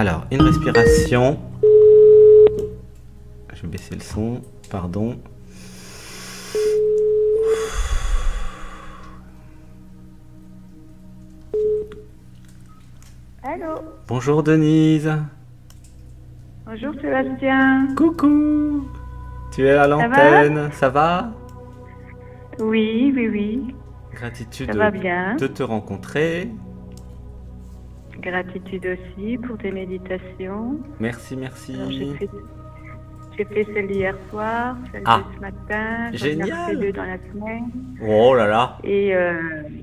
Alors, une respiration. Je vais baisser le son, pardon. Allô. Bonjour Denise. Bonjour Sébastien. Coucou. Tu es à l'antenne, ça va? Oui, oui, oui. Gratitude Ça va bien. de te rencontrer. Gratitude aussi pour tes méditations. Merci, merci. Alors, j'ai fait celle d'hier soir, celle de ce matin. J'en ai refait 2 dans la semaine. Oh là là. Et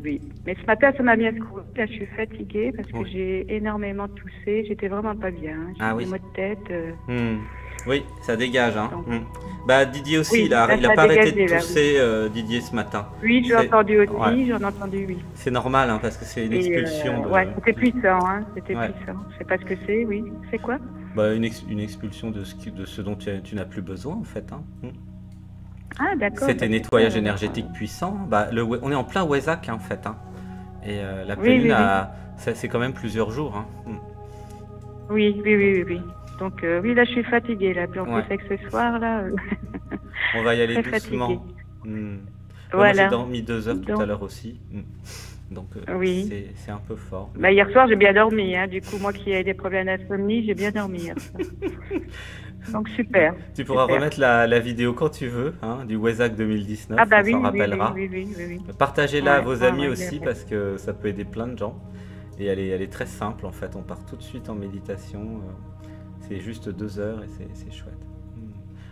oui. Mais ce matin, ça m'a bien secoué. Là, je suis fatiguée parce que j'ai énormément toussé. J'étais vraiment pas bien. J'ai des maux de tête. Oui, ça dégage. Hein. Donc, bah, Didier aussi, oui, il a pas arrêté de tousser, Didier, ce matin. Oui, j'ai entendu aussi, j'en ai entendu, oui. C'est normal, hein, parce que c'est une expulsion de... Ouais, c'était puissant, hein, c'était puissant. Je sais pas ce que c'est, oui. C'est quoi? Bah, une expulsion de ce dont tu n'as plus besoin, en fait. Hein. Ah, d'accord. C'était nettoyage énergétique puissant. Bah, on est en plein Wesak, hein, en fait. Hein. Et la pleine lune, c'est quand même plusieurs jours. Hein. Oui. Donc, oui, là, je suis fatiguée, là. Puis en plus, avec ce soir, là... On va y aller doucement. Voilà. Moi, j'ai dormi 2 heures tout à l'heure aussi. Donc, c'est un peu fort. Bah, hier soir, j'ai bien dormi. Hein. Du coup, moi qui ai des problèmes d'insomnie, j'ai bien dormi hier soir. Donc, super. Tu pourras remettre la vidéo quand tu veux, hein, du Wesak 2019. Ah, bah on s'en rappellera. Oui. Partagez-la à vos amis aussi, parce que ça peut aider plein de gens. Et elle est très simple, en fait. On part tout de suite en méditation. C'est juste 2 heures et c'est chouette.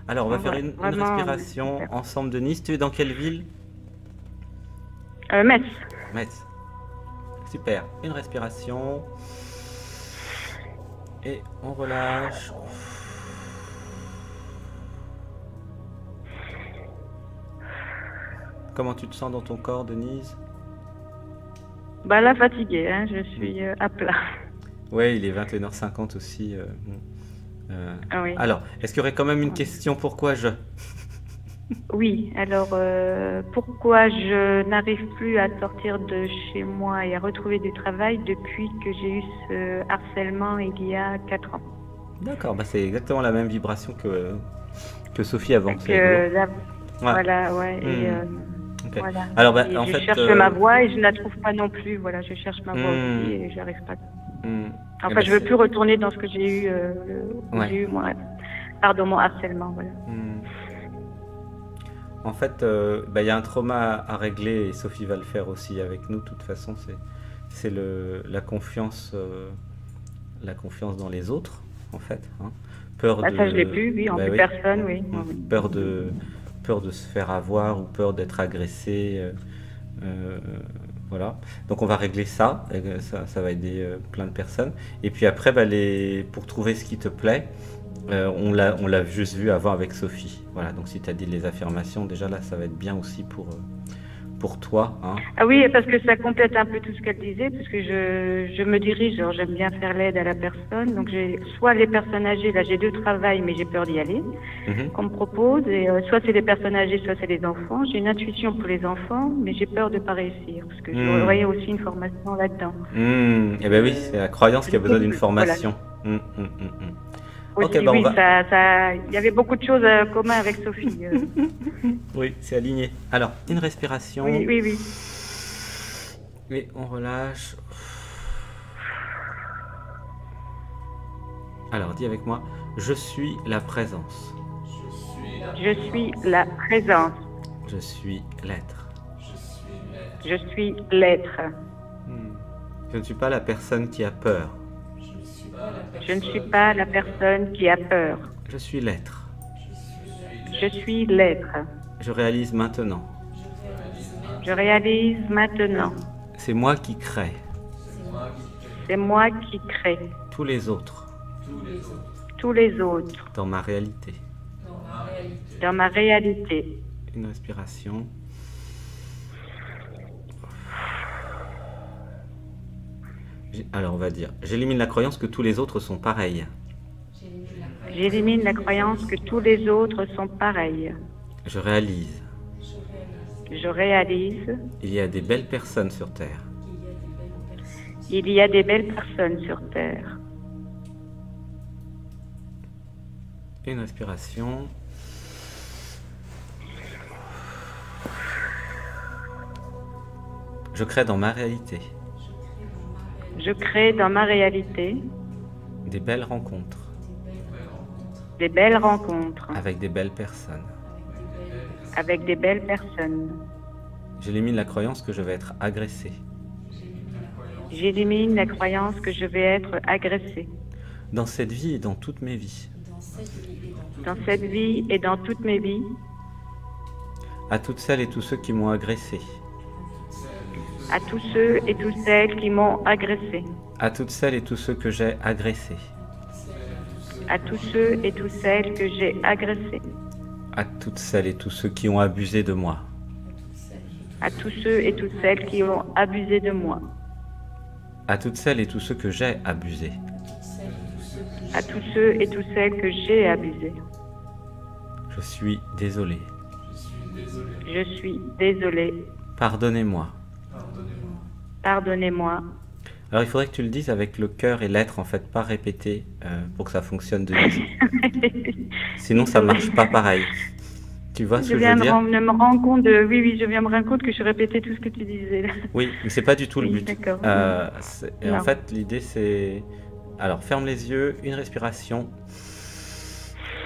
Alors, on va faire une respiration ensemble, Denise. Tu es dans quelle ville? Metz. Metz. Super. Une respiration. Et on relâche. Comment tu te sens dans ton corps, Denise? Bah là, fatiguée, hein, je suis à plat. Oui, il est 21h50 aussi. Oui. Alors, est-ce qu'il y aurait quand même une question? Pourquoi je... Oui, alors pourquoi je n'arrive plus à sortir de chez moi et à retrouver du travail depuis que j'ai eu ce harcèlement il y a 4 ans? D'accord, bah c'est exactement la même vibration que Sophie avant. Voilà, ouais. Et, okay. Voilà. Alors, bah, et en je fait, cherche ma voie et je ne la trouve pas non plus. Voilà, je cherche ma voie aussi et j'arrive pas. Enfin, je veux plus retourner dans ce que j'ai eu, moi. Pardon, mon harcèlement, voilà. En fait, y a un trauma à régler et Sophie va le faire aussi avec nous. De toute façon, c'est la confiance dans les autres, en fait. Hein. Peur de... Ça, je l'ai plus, oui, en plus personne, oui. Peur de se faire avoir ou peur d'être agressé. Voilà. Donc on va régler ça. Ça va aider plein de personnes. Et puis après, pour trouver ce qui te plaît, on l'a juste vu avant avec Sophie. Voilà. Donc si tu as dit les affirmations, déjà là, ça va être bien aussi pour toi. Hein. Ah oui, parce que ça complète un peu tout ce qu'elle disait, parce que je me dirige, genre j'aime bien faire l'aide à la personne. Donc j'ai soit les personnes âgées, là j'ai 2 travails, mais j'ai peur d'y aller, qu'on me propose. Et soit c'est les personnes âgées, soit c'est les enfants. J'ai une intuition pour les enfants, mais j'ai peur de ne pas réussir, parce que je voyais aussi une formation là-dedans. Eh bien oui, c'est la croyance qui a besoin d'une formation. Voilà. Okay, oui, il y avait beaucoup de choses communes avec Sophie. Oui, c'est aligné. Alors, une respiration. Oui. Et on relâche. Alors, dis avec moi, je suis la présence. Je suis la présence. Je suis l'être. Je suis l'être. Je ne suis pas la personne qui a peur. Je ne suis pas la personne qui a peur. Je suis l'être. Je suis l'être. Je réalise maintenant. Je réalise maintenant. C'est moi qui crée. C'est moi qui crée. Tous les autres. Tous les autres. Dans ma réalité. Dans ma réalité. Une respiration. Alors on va dire, j'élimine la croyance que tous les autres sont pareils. J'élimine la croyance que tous les autres sont pareils. Je réalise. Je réalise. Il y a des belles personnes sur Terre. Il y a des belles personnes sur Terre. Une respiration. Je crée dans ma réalité. Je crée dans ma réalité des belles rencontres. Des belles rencontres. Avec des belles personnes. Avec des belles personnes. J'élimine la croyance que je vais être agressé. J'élimine la croyance que je vais être agressé. Dans cette vie et dans toutes mes vies. Dans cette vie et dans toutes mes vies. À toutes celles et tous ceux qui m'ont agressé. À tous ceux et toutes celles qui m'ont agressé. À toutes celles et tous ceux que j'ai agressés. À tous ceux et toutes celles que j'ai agressés. À toutes celles et tous ceux qui ont abusé de moi. À tous ceux et toutes celles qui ont abusé de moi. À toutes celles et tous ceux que j'ai abusés. À tous ceux et toutes celles que j'ai abusés. Je suis désolé. Je suis désolé. Pardonnez-moi. Pardonnez-moi. Alors il faudrait que tu le dises avec le cœur et l'être, en fait, pas répéter pour que ça fonctionne de suite. Sinon ça marche pas pareil. Tu vois ce que je veux dire? Je me rends compte de... Oui, je viens me rendre compte que je répétais tout ce que tu disais là. Oui, mais c'est pas du tout le but. D'accord. Et en fait, l'idée c'est... Alors, ferme les yeux, une respiration.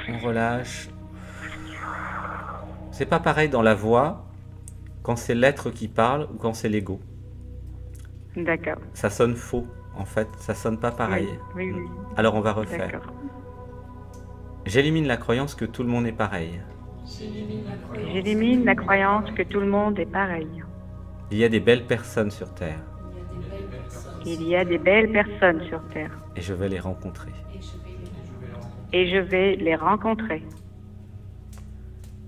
On relâche. C'est pas pareil dans la voix quand c'est l'être qui parle ou quand c'est l'ego. D'accord. Ça sonne faux, en fait. Ça sonne pas pareil. Oui. Alors, on va refaire. D'accord. J'élimine la croyance que tout le monde est pareil. J'élimine la croyance que tout le monde est pareil. Il y a des belles personnes sur Terre. Il y a des belles personnes sur Terre. Et je vais les rencontrer. Et je vais les rencontrer.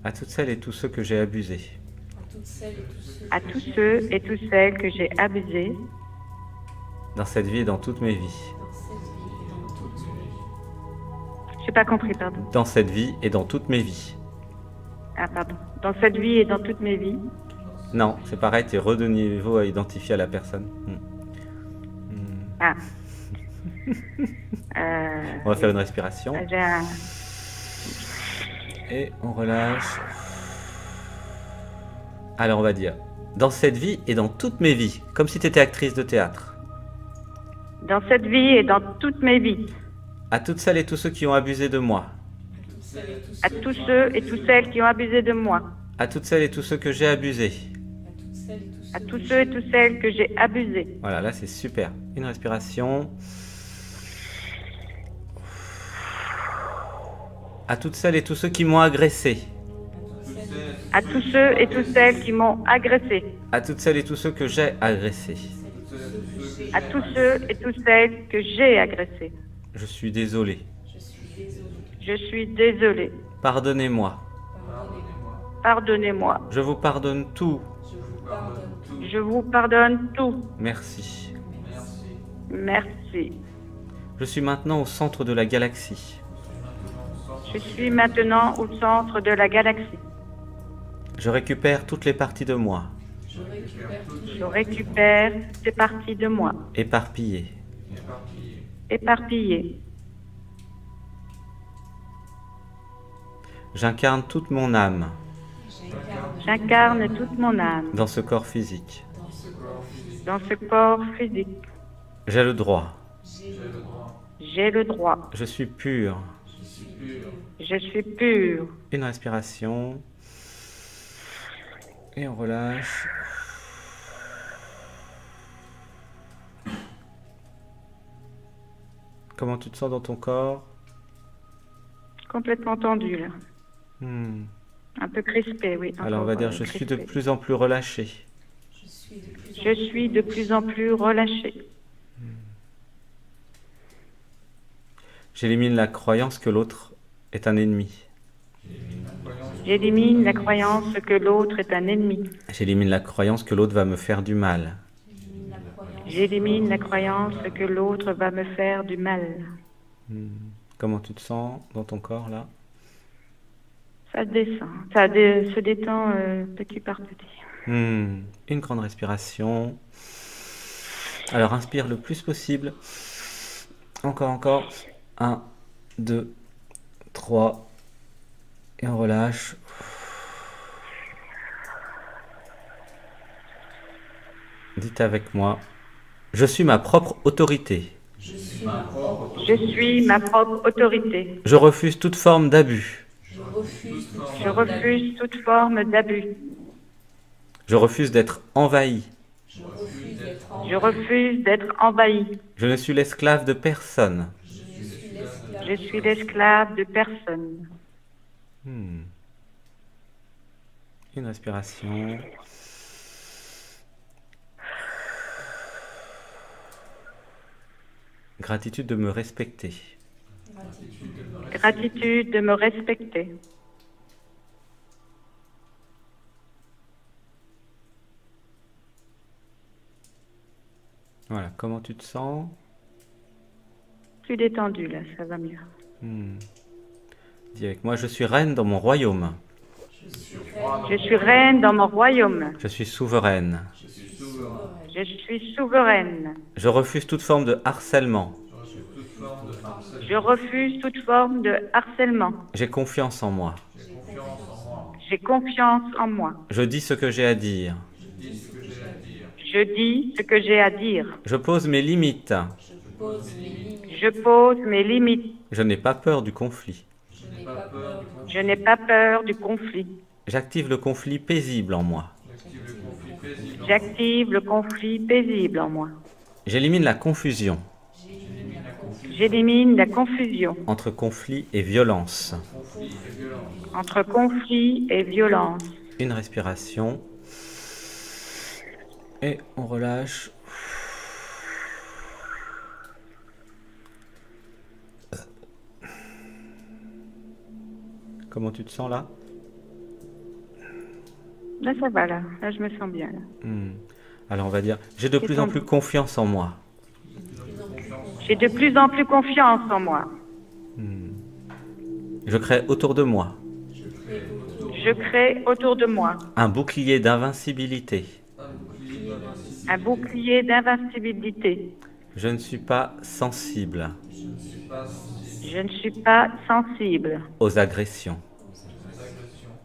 À toutes celles et tous ceux que j'ai abusés. À tous ceux et toutes celles que j'ai abusés. Dans cette vie et dans toutes mes vies. Je n'ai pas compris, pardon. Dans cette vie et dans toutes mes vies. Ah, pardon. Dans cette vie et dans toutes mes vies. Non, c'est pareil, tu es re de niveau à identifier à la personne. Ah. On va faire une respiration. Et on relâche. Alors on va dire, dans cette vie et dans toutes mes vies, comme si tu étais actrice de théâtre. Dans cette vie et dans toutes mes vies. À toutes celles et tous ceux qui ont abusé de moi. À tous ceux et toutes celles qui ont abusé de moi. À toutes celles et tous ceux que j'ai abusés. À tous ceux et toutes celles que j'ai abusés. Voilà, là c'est super. Une respiration. À toutes celles et tous ceux qui m'ont agressé. À tous ceux et toutes celles qui m'ont agressé. À toutes celles et tous ceux que j'ai agressés. À tous ceux et toutes celles que j'ai agressés. Je suis désolé. Je suis désolé. Pardonnez-moi. Pardonnez-moi. Je vous pardonne tout. Je vous pardonne tout. Merci. Merci. Je suis maintenant au centre de la galaxie. Je suis maintenant au centre de la galaxie. Je récupère toutes les parties de moi. Je récupère toutes les parties de moi. Éparpillées. Éparpillées. J'incarne toute mon âme. J'incarne toute mon âme. Dans ce corps physique. Dans ce corps physique. J'ai le droit. J'ai le droit. Je suis pur. Je suis pur. Une respiration. Et on relâche. Comment tu te sens dans ton corps? Complètement tendu là. Un peu crispé, oui. Alors on va dire, je suis de plus en plus relâché. Je suis de plus en plus relâché. J'élimine la croyance que l'autre est un ennemi. J'élimine la croyance que l'autre est un ennemi. J'élimine la croyance que l'autre va me faire du mal. J'élimine la croyance que l'autre va me faire du mal. Comment tu te sens dans ton corps là? Ça descend, se détend petit par petit. Une grande respiration. Alors inspire le plus possible. Encore. 1, 2, 3. Et on relâche. Dites avec moi. Je suis ma propre autorité. Je suis ma propre autorité. Je refuse toute forme d'abus. Je refuse toute forme d'abus. Je refuse d'être envahi. Je refuse d'être envahi. Je ne suis l'esclave de personne. Je suis l'esclave de personne. Une respiration. Gratitude de me respecter. Gratitude de me respecter. Voilà, comment tu te sens? Plus détendu là, ça va mieux. Dis avec moi, je suis reine dans mon royaume. Je suis reine dans mon royaume. Je suis souveraine. Je suis souveraine. Je refuse toute forme de harcèlement. Je refuse toute forme de harcèlement. J'ai confiance en moi. J'ai confiance en moi. Je dis ce que j'ai à dire. Je dis ce que j'ai à dire. Je pose mes limites. Je pose mes limites. Je n'ai pas peur du conflit. Je n'ai pas peur du conflit. J'active le conflit paisible en moi. J'active le conflit paisible en moi. J'élimine la confusion. J'élimine la confusion. Entre conflit et violence. Entre conflit et violence. Une respiration. Et on relâche. Comment tu te sens là? Là, ça va, là. Là, je me sens bien, là. Alors, on va dire, j'ai de plus en plus confiance en moi. J'ai de plus en plus confiance en moi. Je crée autour de moi. Je crée autour de moi un bouclier d'invincibilité. un bouclier d'invincibilité. Je ne suis pas sensible Je ne suis pas sensible aux agressions.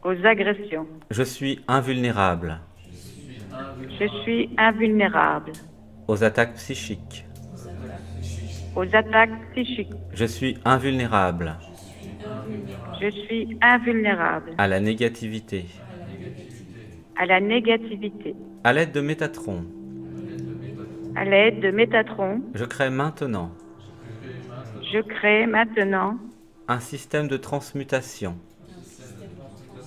aux agressions. Je suis invulnérable Je suis invulnérable aux attaques psychiques. aux attaques psychiques. Je suis invulnérable Je suis invulnérable à la négativité. à la négativité. À l'aide de Métatron, À l'aide de Métatron, je crée maintenant je crée maintenant un système de transmutation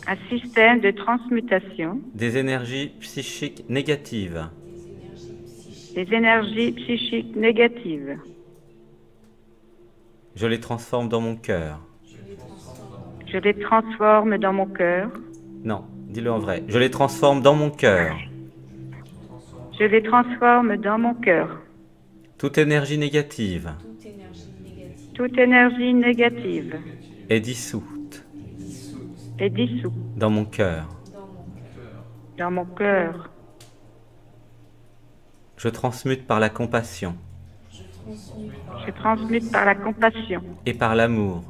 un système de transmutation des énergies psychiques négatives. des énergies psychiques négatives. Je les transforme dans mon cœur. Je les transforme dans mon cœur. Non, dis-le en vrai. Je les transforme dans mon cœur. Je les transforme dans mon cœur. Toute énergie négative Toute énergie négative est dissoute est dissoute dans mon cœur. dans mon cœur. Je transmute par la compassion Je transmute par la compassion et par l'amour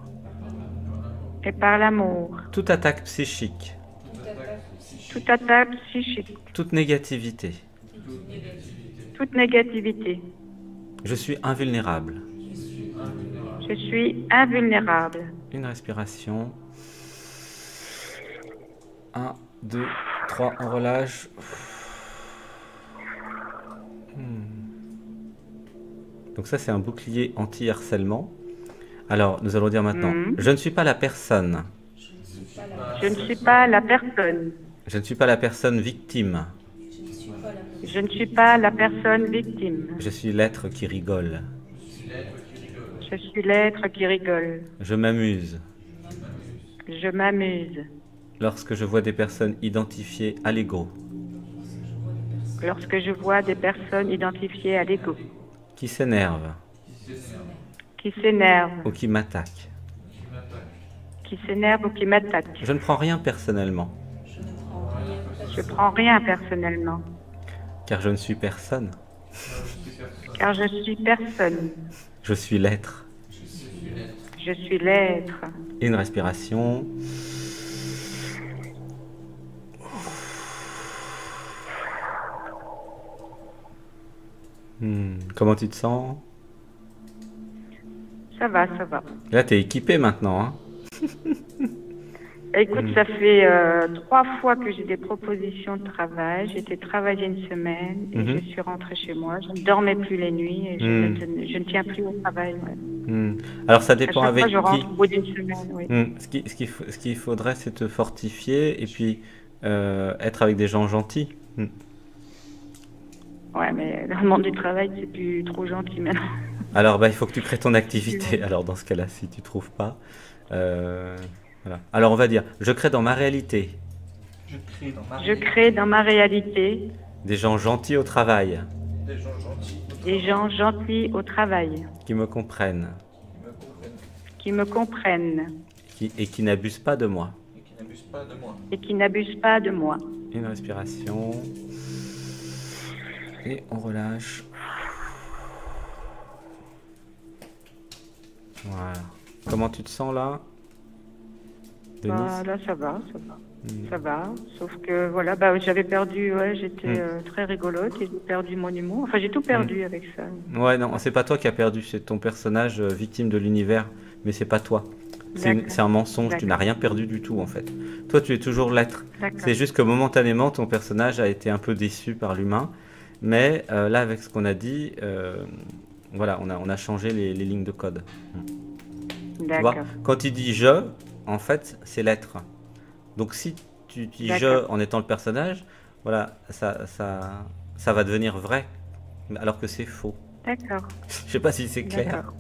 et par l'amour. toute attaque psychique, Toute attaque psychique, toute négativité. toute négativité. Je suis invulnérable. Je suis invulnérable. Une respiration. 1, 2, 3, on relâche. Donc ça, c'est un bouclier anti-harcèlement. Alors, nous allons dire maintenant, je ne suis pas la personne. Je ne suis pas la personne. Je ne suis pas la personne victime. Je ne suis pas la personne victime. Je suis l'être qui rigole. Je suis l'être qui rigole. Je m'amuse Je m'amuse lorsque je vois des personnes identifiées à l'ego, lorsque je vois des personnes identifiées à l'ego, qui s'énervent qui s'énervent, ou qui m'attaquent. ou qui m'attaquent. Je ne prends rien personnellement, Je prends rien personnellement, car je ne suis personne. car je suis personne. Je suis l'être. Je Je suis l'être. Une respiration. Comment tu te sens? Ça va, ça va. Là, tu es équipé maintenant, hein? Écoute, ça fait 3 fois que j'ai des propositions de travail. J'ai été travailler une semaine et je suis rentrée chez moi. Je ne dormais plus les nuits et je ne tiens plus au travail. Ouais. Alors, ça dépend avec fois, je rentre qui. au bout d'une semaine, oui. Ce qu'il faudrait, c'est te fortifier et puis être avec des gens gentils. Ouais, mais dans le monde du travail, c'est plus trop gentil maintenant. Alors, il faut que tu crées ton activité. Alors, dans ce cas-là, si tu trouves pas. Voilà. Alors, on va dire, je crée dans ma réalité. Je crée dans ma réalité. Des gens gentils au travail. Des gens gentils au travail. Qui me comprennent. Qui me comprennent. Et qui n'abusent pas de moi. Et qui n'abusent pas de moi. Une respiration. Et on relâche. Voilà. Comment tu te sens là, Denise? Là, ça va, ça va. Ça va, sauf que voilà, j'avais perdu, j'étais très rigolote et j'ai perdu mon humour. Enfin, j'ai tout perdu avec ça. Ouais, non, c'est pas toi qui as perdu, c'est ton personnage victime de l'univers, mais c'est pas toi. C'est un mensonge, tu n'as rien perdu du tout en fait. Toi, tu es toujours l'être. C'est juste que momentanément, ton personnage a été un peu déçu par l'humain, mais là, avec ce qu'on a dit, voilà, on a changé les lignes de code. Tu vois, quand tu dis je, en fait, c'est l'être. Donc si tu dis je en étant le personnage, voilà, ça va devenir vrai, alors que c'est faux. D'accord. Je sais pas si c'est clair.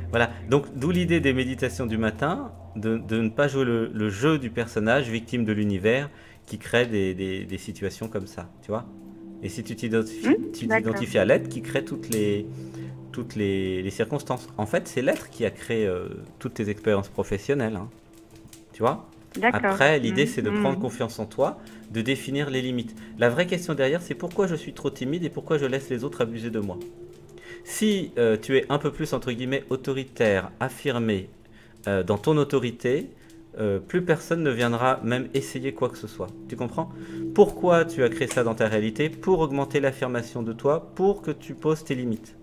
Voilà, donc d'où l'idée des méditations du matin, de ne pas jouer le jeu du personnage victime de l'univers qui crée des situations comme ça, tu vois. Et si tu t'identifies à l'être qui crée toutes les circonstances. En fait, c'est l'être qui a créé toutes tes expériences professionnelles, hein. Tu vois. Après, l'idée, c'est de prendre confiance en toi, de définir les limites. La vraie question derrière, c'est pourquoi je suis trop timide et pourquoi je laisse les autres abuser de moi. Si tu es un peu plus, entre guillemets, autoritaire, affirmé dans ton autorité, plus personne ne viendra même essayer quoi que ce soit. Tu comprends? Pourquoi tu as créé ça dans ta réalité? Pour augmenter l'affirmation de toi, pour que tu poses tes limites.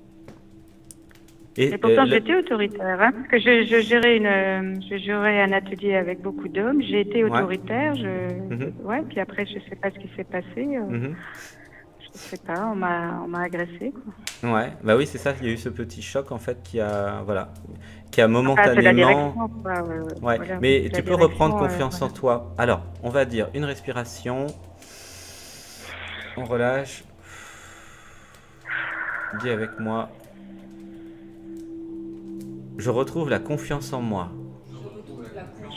Et pourtant, j'étais autoritaire, hein, parce que je gérais un atelier avec beaucoup d'hommes. J'ai été autoritaire, puis après, je sais pas ce qui s'est passé. Je sais pas, on m'a agressé, quoi. Ouais, bah oui, c'est ça. Il y a eu ce petit choc en fait qui a momentanément. Ouais. Mais tu peux reprendre confiance en toi. Alors, on va dire une respiration. On relâche. Dis avec moi. Je retrouve la confiance en moi.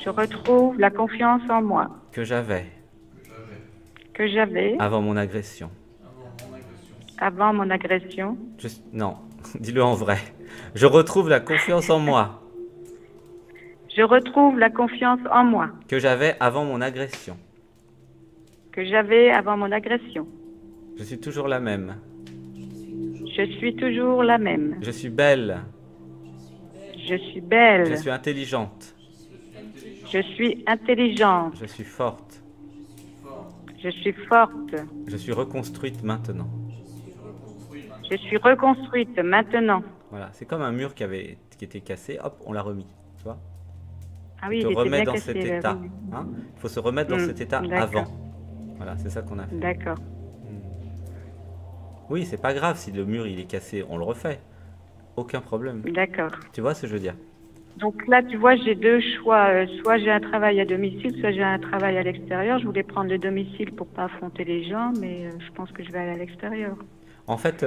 Je retrouve la confiance en moi. Que j'avais. Avant mon agression. Avant mon agression. Non, dis-le en vrai. Je retrouve la confiance en moi. Je retrouve la confiance en moi. Que j'avais avant mon agression. Que j'avais avant mon agression. Je suis toujours la même. Je suis toujours la même. Je suis belle. Je suis belle. Je suis intelligente. Je suis intelligente. Je suis forte. Je suis forte. Je suis reconstruite maintenant. Je suis reconstruite maintenant. Voilà, c'est comme un mur qui était cassé, hop, on l'a remis, tu vois. Ah oui, il faut remettre dans cet état. Hein, il faut se remettre dans cet état avant. Voilà, c'est ça qu'on a fait. D'accord. Oui, c'est pas grave si le mur il est cassé, on le refait. Aucun problème. D'accord. Tu vois ce que je veux dire? Donc là, tu vois, j'ai deux choix. Soit j'ai un travail à domicile, soit j'ai un travail à l'extérieur. Je voulais prendre le domicile pour pas affronter les gens, mais je pense que je vais aller à l'extérieur. En fait,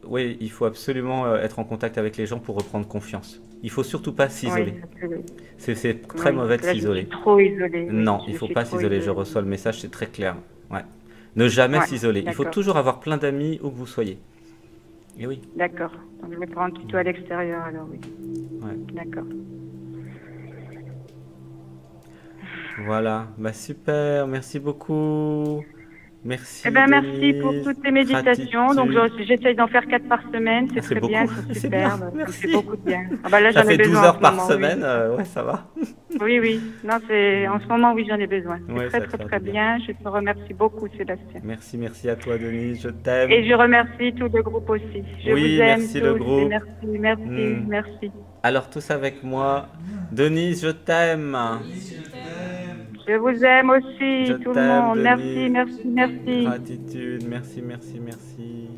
oui, il faut absolument être en contact avec les gens pour reprendre confiance. Il faut surtout pas s'isoler. C'est très mauvais de s'isoler. Trop isolé. Non, il faut pas s'isoler. Je reçois le message, c'est très clair. Ouais. Ne jamais s'isoler. Il faut toujours avoir plein d'amis où que vous soyez. Et oui. D'accord. Donc je vais prendre plutôt à l'extérieur alors, oui. Ouais. D'accord. Voilà. Bah super. Merci beaucoup. Merci. Eh ben, merci pour toutes tes méditations. Gratitude. Donc, j'essaye d'en faire 4 par semaine. C'est très bien, c'est super. Ça me fait beaucoup de bien. Ah bah là, j'en ai besoin. Ça fait 12 heures par semaine. Ouais, ça va. Oui, oui. Non, en ce moment, oui, j'en ai besoin. C'est Ouais, très, très, très bien. Je te remercie beaucoup, Sébastien. Merci à toi, Denise. Je t'aime. Et je remercie tout le groupe aussi. Je vous aime merci tous. le groupe. Merci. Alors, tous avec moi. Denise, je t'aime. Je vous aime aussi, tout le monde. Denise. Merci. Gratitude, merci.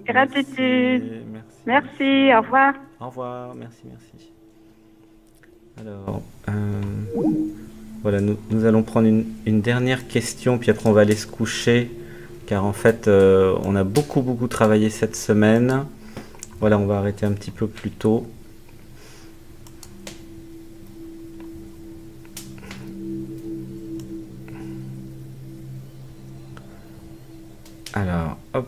Gratitude. Merci, au revoir. Au revoir, merci. Alors, voilà, nous allons prendre une dernière question, puis après on va aller se coucher, car en fait, on a beaucoup travaillé cette semaine. Voilà, on va arrêter un petit peu plus tôt. Alors, hop.